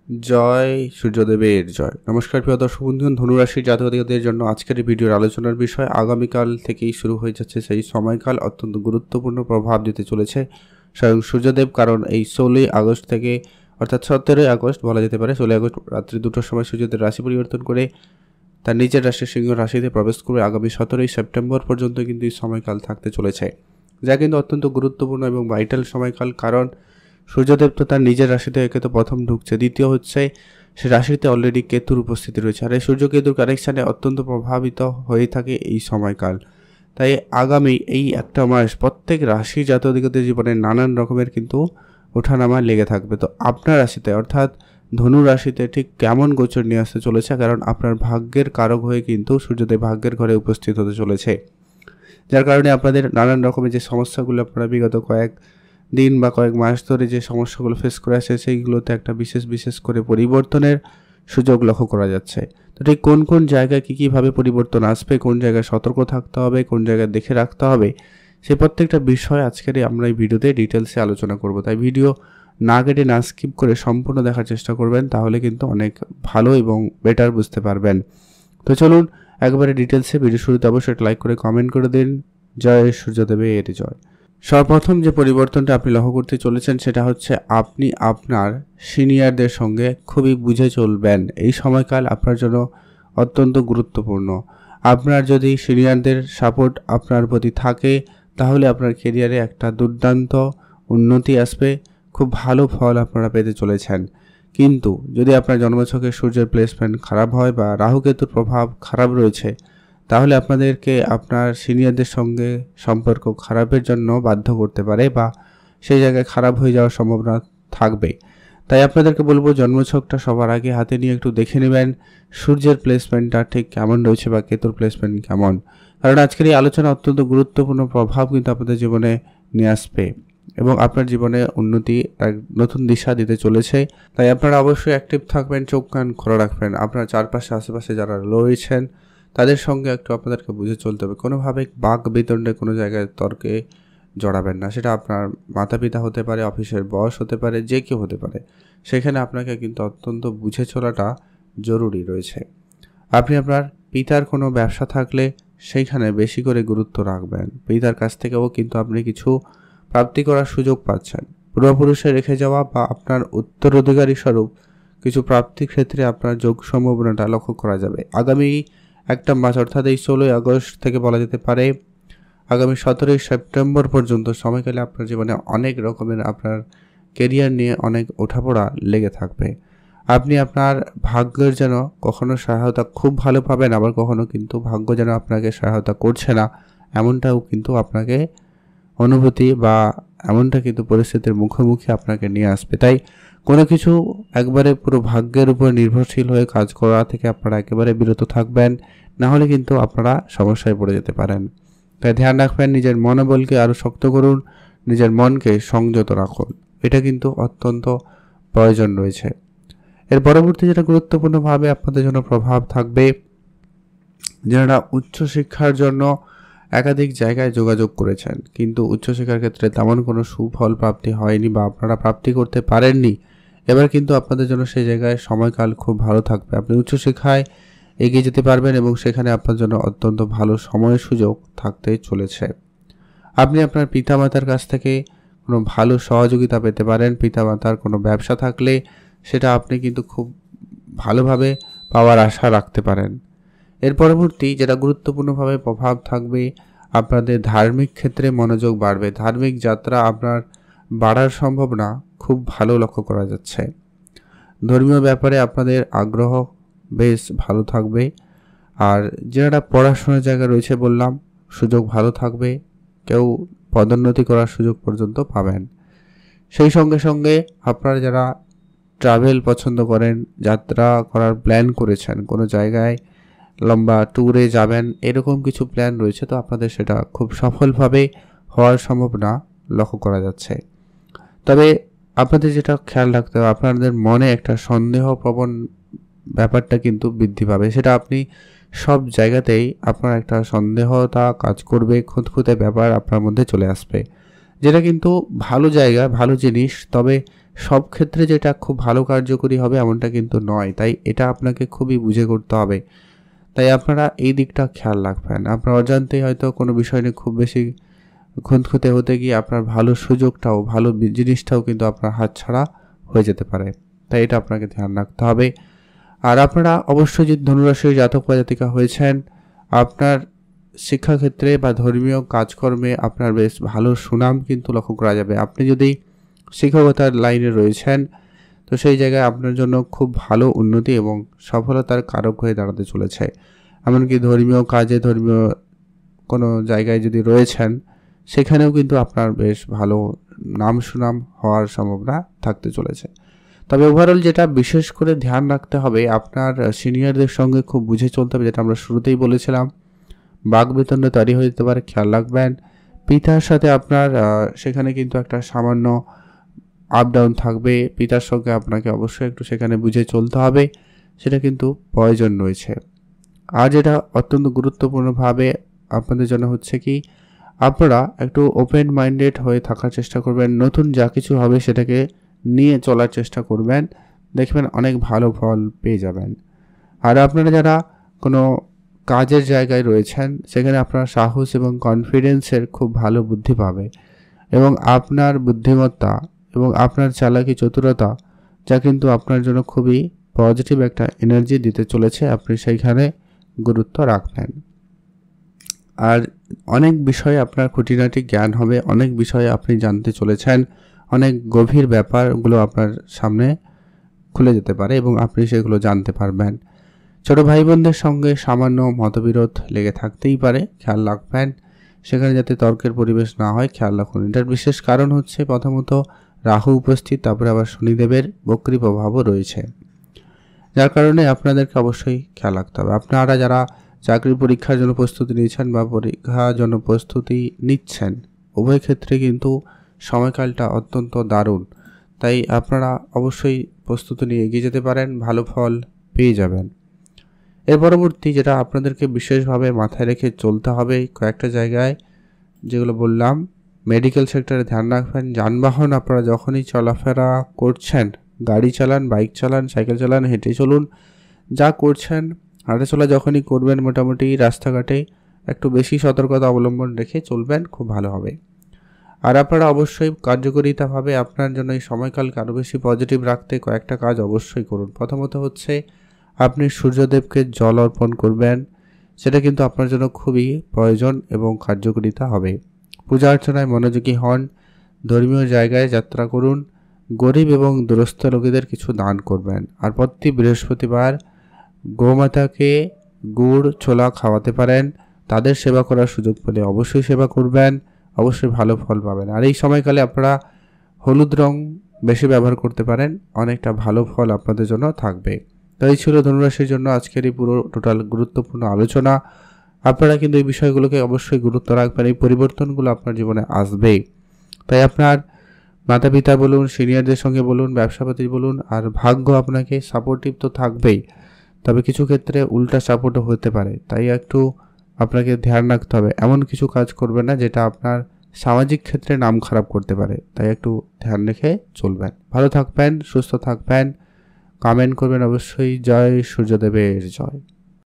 জয় সূর্যদেবের জয়। নমস্কার প্রিয় দর্শক বন্ধুগণ, ধনুরাশির জাতকদের জন্য আজকের এই ভিডিওর আলোচনার বিষয় আগামীকাল থেকেই শুরু হয়ে যাচ্ছে সেই সময়কাল অত্যন্ত গুরুত্বপূর্ণ প্রভাব দিতে চলেছে স্বয়ং সূর্যদেব। কারণ এই 16ই আগস্ট থেকে অর্থাৎ 17ই আগস্ট বলা যেতে পারে, 16ই আগস্ট রাত্রি 2টার সময় সূর্যদেব রাশি পরিবর্তন করে তার নিজের রাশি সিংহ রাশিতে প্রবেশ করবে। আগামী 17ই সেপ্টেম্বর পর্যন্ত কিন্তু এই সময়কাল থাকতে চলেছে, যা কিন্তু অত্যন্ত গুরুত্বপূর্ণ এবং ভাইটাল সময়কাল। কারণ সূর্যদেব তো তার নিজের রাশিতে একে তো প্রথম ঢুকছে, দ্বিতীয় হচ্ছে সে রাশিতে অলরেডি কেতুর উপস্থিতি রয়েছে। আর এই সূর্য কেতুর কানেকশানে অত্যন্ত প্রভাবিত হয়ে থাকে এই সময়কাল। তাই আগামী এই একটা মাস প্রত্যেক রাশি জাতকদের জীবনে নানান রকমের কিন্তু ওঠানামা লেগে থাকবে। তো আপনার রাশিতে অর্থাৎ ধনু রাশিতে ঠিক কেমন গোচর নিয়ে আসতে চলেছে, কারণ আপনার ভাগ্যের কারক হয়ে কিন্তু সূর্যদেব ভাগ্যের ঘরে উপস্থিত হতে চলেছে, যার কারণে আপনাদের নানান রকমের যে সমস্যাগুলো আপনারা বিগত কয়েক দিন বা কয়েক মাস ধরে যে সমস্যাগুলো ফেস করে আসছে সেইগুলোতে একটা বিশেষ করে পরিবর্তনের সুযোগ লক্ষ্য করা যাচ্ছে। তো ঠিক কোন কোন জায়গায় কীভাবে পরিবর্তন আসবে, কোন জায়গায় সতর্ক থাকতে হবে, কোন জায়গায় দেখে রাখতে হবে, সেই প্রত্যেকটা বিষয় আজকের আমরা এই ভিডিওতে ডিটেলসে আলোচনা করব। তাই ভিডিও না কেটে না স্কিপ করে সম্পূর্ণ দেখার চেষ্টা করবেন, তাহলে কিন্তু অনেক ভালো এবং বেটার বুঝতে পারবেন। তো চলুন একবারে ডিটেলসে ভিডিও শুরুতে অবশ্যই লাইক করে কমেন্ট করে দিন। জয় সূর্যদেবের জয়। সর্বপ্রথম যে পরিবর্তনটা আপনি লক্ষ্য করতে চলেছেন সেটা হচ্ছে আপনি আপনার সিনিয়রদের সঙ্গে খুবই বুঝে চলবেন। এই সময়কাল আপনার জন্য অত্যন্ত গুরুত্বপূর্ণ। আপনার যদি সিনিয়রদের সাপোর্ট আপনার প্রতি থাকে তাহলে আপনার কেরিয়ারে একটা দুর্দান্ত উন্নতি আসবে, খুব ভালো ফল আপনারা পেতে চলেছেন। কিন্তু যদি আপনার জন্মছকে সূর্যের প্লেসমেন্ট খারাপ হয় বা রাহুকেতুর প্রভাব খারাপ রয়েছে, তাহলে আপনাদেরকে আপনার সিনিয়রদের সঙ্গে সম্পর্ক খারাপের জন্য বাধ্য করতে পারে বা সেই জায়গায় খারাপ হয়ে যাওয়ার সম্ভাবনা থাকবে। তাই আপনাদেরকে বলবো জন্মছকটা সবার আগে হাতে নিয়ে একটু দেখে নেবেন সূর্যের প্লেসমেন্টটা ঠিক কেমন রয়েছে বা কেতুর প্লেসমেন্ট কেমন। কারণ আজকের এই আলোচনা অত্যন্ত গুরুত্বপূর্ণ প্রভাব কিন্তু আপনাদের জীবনে নিয়ে আসবে এবং আপনার জীবনে উন্নতি এক নতুন দিশা দিতে চলেছে। তাই আপনারা অবশ্যই অ্যাক্টিভ থাকবেন, চোখ কান খোলা রাখবেন। আপনার চারপাশে আশেপাশে যারা রয়েছেন তাদের সঙ্গে একটু আপনাদেরকে বুঝে চলতে হবে। কোনোভাবে বাক বিতণ্ডে কোনো জায়গায় তর্কে জড়াবেন না। সেটা আপনার মাতা পিতা হতে পারে, অফিসের বস হতে পারে, যে কেউ হতে পারে। সেখানে আপনাকে কিন্তু অত্যন্ত বুঝে চলাটা জরুরি রয়েছে। আপনি আপনার পিতার কোনো ব্যবসা থাকলে সেইখানে বেশি করে গুরুত্ব রাখবেন। পিতার কাছ থেকেও কিন্তু আপনি কিছু প্রাপ্তি করার সুযোগ পাচ্ছেন। পূর্বপুরুষে রেখে যাওয়া বা আপনার উত্তরাধিকারী স্বরূপ কিছু প্রাপ্তির ক্ষেত্রে আপনার যোগ সম্ভাবনাটা লক্ষ্য করা যাবে। আগামী একটা মাস অর্থাৎ এই 16ই আগস্ট থেকে বলা যেতে পারে আগামী 17ই সেপ্টেম্বর পর্যন্ত সময়কালে আপনার জীবনে অনেক রকমের আপনার কেরিয়ার নিয়ে অনেক ওঠাপড়া লেগে থাকবে। আপনি আপনার ভাগ্যের যেন কখনো সহায়তা খুব ভালো পাবেন, আবার কখনো কিন্তু ভাগ্য যেন আপনাকে সহায়তা করছে না, এমনটাও কিন্তু আপনাকে অনুভূতি বা এমনটা কিন্তু পরিস্থিতির মুখোমুখি আপনাকে নিয়ে আসবে। তাই কোনো কিছু একবারে পুরো ভাগ্যের উপর নির্ভরশীল হয়ে কাজ করা থেকে আপনারা একেবারে বিরত থাকবেন, না হলে কিন্তু আপনারা সমস্যায় পড়ে যেতে পারেন। তাই ধ্যান রাখবেন, নিজের মনোবলকে আরও শক্ত করুন, নিজের মনকে সংযত রাখুন, এটা কিন্তু অত্যন্ত প্রয়োজন রয়েছে। এর পরবর্তী যেটা গুরুত্বপূর্ণভাবে আপনাদের জন্য প্রভাব থাকবে, যারা উচ্চশিক্ষার জন্য একাধিক জায়গায় যোগাযোগ করেছেন কিন্তু উচ্চশিক্ষার ক্ষেত্রে তেমন কোনো সুফল প্রাপ্তি হয়নি বা আপনারা প্রাপ্তি করতে পারেননি, এবার কিন্তু আপনাদের জন্য সেই জায়গায় সময়কাল খুব ভালো থাকবে। আপনি উচ্চশিক্ষায় এগিয়ে যেতে পারবেন এবং সেখানে আপনার জন্য অত্যন্ত ভালো সময়ের সুযোগ থাকতে চলেছে। আপনি আপনার পিতামাতার কাছ থেকে কোনো ভালো সহযোগিতা পেতে পারেন। পিতামাতার কোনো ব্যবসা থাকলে সেটা আপনি কিন্তু খুব ভালোভাবে পাওয়ার আশা রাখতে পারেন। এর পরবর্তী যেটা গুরুত্বপূর্ণভাবে প্রভাব থাকবে, আপনাদের ধার্মিক ক্ষেত্রে মনোযোগ বাড়বে। ধার্মিক যাত্রা আপনার বাড়ার সম্ভাবনা খুব ভালো লক্ষ্য করা যাচ্ছে। ধর্মীয় ব্যাপারে আপনাদের আগ্রহ বেশ ভালো থাকবে। আর যারা পড়াশোনার জায়গা রয়েছে বললাম, সুযোগ ভালো থাকবে, কেউ পদোন্নতি করার সুযোগ পর্যন্ত পাবেন। সেই সঙ্গে সঙ্গে আপনারা যারা ট্রাভেল পছন্দ করেন, যাত্রা করার প্ল্যান করেছেন, কোনো জায়গায় লম্বা ট্যুরে যাবেন, এরকম কিছু প্ল্যান রয়েছে, তো আপনাদের সেটা খুব সফলভাবে হওয়ার সম্ভাবনা লক্ষ্য করা যাচ্ছে। তবে আপনাদের যেটা খেয়াল রাখতে হবে, আপনাদের মনে একটা সন্দেহপ্রবণ ব্যাপারটা কিন্তু বৃদ্ধি পাবে। সেটা আপনি সব জায়গাতেই আপনার একটা সন্দেহতা কাজ করবে, খুঁতখুঁতে ব্যাপার আপনার মধ্যে চলে আসবে, যেটা কিন্তু ভালো জায়গা, ভালো জিনিস, তবে সব ক্ষেত্রে যেটা খুব ভালো কার্যকরী হবে এমনটা কিন্তু নয়, তাই এটা আপনাকে খুবই বুঝে করতে হবে। তাই আপনারা এই দিকটা খেয়াল রাখবেন। আপনার অজান্তেই হয়তো কোনো বিষয় নিয়ে খুব বেশি খুঁতখুঁতে হতে গিয়ে আপনার ভালো সুযোগটাও, ভালো জিনিসটাও কিন্তু আপনার হাতছাড়া হয়ে যেতে পারে। তাই এটা আপনাকে ধ্যান রাখতে হবে। আর আপনারা অবশ্যই যদি ধনুরাশির জাতক বা জাতিকা হয়েছেন, আপনার শিক্ষাক্ষেত্রে বা ধর্মীয় কাজকর্মে আপনার বেশ ভালো সুনাম কিন্তু লক্ষ্য করা যাবে। আপনি যদি শিক্ষকতার লাইনে রয়েছেন, তো সেই জায়গায় আপনার জন্য খুব ভালো উন্নতি এবং সফলতার কারক হয়ে দাঁড়াতে চলেছে। এমনকি ধর্মীয় কাজে, ধর্মীয় কোনো জায়গায় যদি রয়েছেন, সেখানেও কিন্তু আপনার বেশ ভালো নাম সুনাম হওয়ার সম্ভাবনা থাকতে চলেছে। তবে ওভারঅল যেটা বিশেষ করে ধ্যান রাখতে হবে, আপনার সিনিয়রদের সঙ্গে খুব বুঝে চলতে হবে, যেটা আমরা শুরুতেই বলেছিলাম। বাকবিতণ্ডা তৈরি হয়ে যেতে পারে, খেয়াল রাখবেন। পিতার সাথে আপনার সেখানে কিন্তু একটা সামান্য আপ ডাউন থাকবে। পিতার সঙ্গে আপনাকে অবশ্যই একটু সেখানে বুঝে চলতে হবে, সেটা কিন্তু প্রয়োজন রয়েছে। আর যেটা অত্যন্ত গুরুত্বপূর্ণভাবে আপনাদের জন্য হচ্ছে কি, আপনারা একটু ওপেন মাইন্ডেড হয়ে থাকার চেষ্টা করবেন। নতুন যা কিছু হবে সেটাকে নিয়ে চলার চেষ্টা করবেন, দেখবেন অনেক ভালো ফল পেয়ে যাবেন। আর আপনারা যারা কোনো কাজের জায়গায় রয়েছেন, সেখানে আপনার সাহস এবং কনফিডেন্সের খুব ভালো বুদ্ধি পাবে এবং আপনার বুদ্ধিমত্তা এবং আপনার চালাকি চতুরতা, যা কিন্তু আপনার জন্য খুবই পজিটিভ একটা এনার্জি দিতে চলেছে, আপনি সেইখানে গুরুত্ব রাখবেন। আর অনেক বিষয়ে আপনার খুঁটিনাটি জ্ঞান হবে, অনেক বিষয়ে আপনি জানতে চলেছেন, অনেক গভীর ব্যাপারগুলো আপনার সামনে খুলে যেতে পারে এবং আপনি সেগুলো জানতে পারবেন। ছোট ভাই বোনদের সঙ্গে সামান্য মতবিরোধ লেগে থাকতেই পারে, খেয়াল রাখবেন সেখানে যাতে তর্কের পরিবেশ না হয়, খেয়াল রাখুন। এটার বিশেষ কারণ হচ্ছে প্রথমত রাহু উপস্থিত, তারপরে আবার শনিদেবের বক্রী প্রভাবও রয়েছে, যার কারণে আপনাদেরকে অবশ্যই খেয়াল রাখতে হবে। আপনারা যারা চাকরির পরীক্ষার জন্য প্রস্তুতি নিয়েছেন বা পরীক্ষার জন্য প্রস্তুতি নিচ্ছেন, উভয় ক্ষেত্রে কিন্তু সময়কালটা অত্যন্ত দারুণ। তাই আপনারা অবশ্যই প্রস্তুতি নিয়ে এগিয়ে যেতে পারেন, ভালো ফল পেয়ে যাবেন। এর পরবর্তী যেটা আপনাদেরকে বিশেষভাবে মাথায় রেখে চলতে হবে, কয়েকটা জায়গায় যেগুলো বললাম, মেডিকেল সেক্টরে ধ্যান রাখবেন। যানবাহন আপনারা যখনই চলাফেরা করছেন, গাড়ি চালান, বাইক চালান, সাইকেল চালান, হেঁটে চলুন, যা করছেন, হাঁটা চলা যখনই করবেন, মোটামুটি রাস্তাঘাটে একটু বেশি সতর্কতা অবলম্বন রেখে চলবেন, খুব ভালো হবে। আর আপনারা অবশ্যই কার্যকরিতাভাবে আপনার জন্য এই সময়কালকে আরও বেশি পজিটিভ রাখতে কয়েকটা কাজ অবশ্যই করুন। প্রথমত হচ্ছে আপনি সূর্যদেবকে জল অর্পণ করবেন, সেটা কিন্তু আপনার জন্য খুবই প্রয়োজন এবং কার্যকরিতা হবে। পূজা অর্চনায় মনোযোগী হন, ধর্মীয় জায়গায় যাত্রা করুন, গরিব এবং দুরস্থ রোগীদের কিছু দান করবেন। আর প্রতি বৃহস্পতিবার গোমাতাকে গুড় ছোলা খাওয়াতে পারেন, তাদের সেবা করার সুযোগ পেলে অবশ্যই সেবা করবেন, অবশ্যই ভালো ফল পাবেন। আর এই সময়কালে আপনারা হলুদ রং বেশি ব্যবহার করতে পারেন, অনেকটা ভালো ফল আপনাদের জন্য থাকবে। তো এই ছিল ধনুরাশির জন্য আজকের এই পুরো টোটাল গুরুত্বপূর্ণ আলোচনা। আপনারা কিন্তু এই বিষয়গুলোকে অবশ্যই গুরুত্ব রাখবেন, এই পরিবর্তনগুলো আপনার জীবনে আসবেই। তাই আপনার মাতা পিতা বলুন, সিনিয়রদের সঙ্গে বলুন, ব্যবসাপাতি বলুন, আর ভাগ্য আপনাকে সাপোর্টিভ তো থাকবেই, তবে কিছু ক্ষেত্রে উল্টা সাপোর্টও হতে পারে। তাই একটু আপনাকে ধ্যান রাখতে হবে, এমন কিছু কাজ করবেন না যেটা আপনার সামাজিক ক্ষেত্রে নাম খারাপ করতে পারে। তাই একটু ধ্যান রেখে চলবেন। ভালো থাকবেন, সুস্থ থাকবেন, কমেন্ট করবেন অবশ্যই। জয় সূর্যদেবের জয়।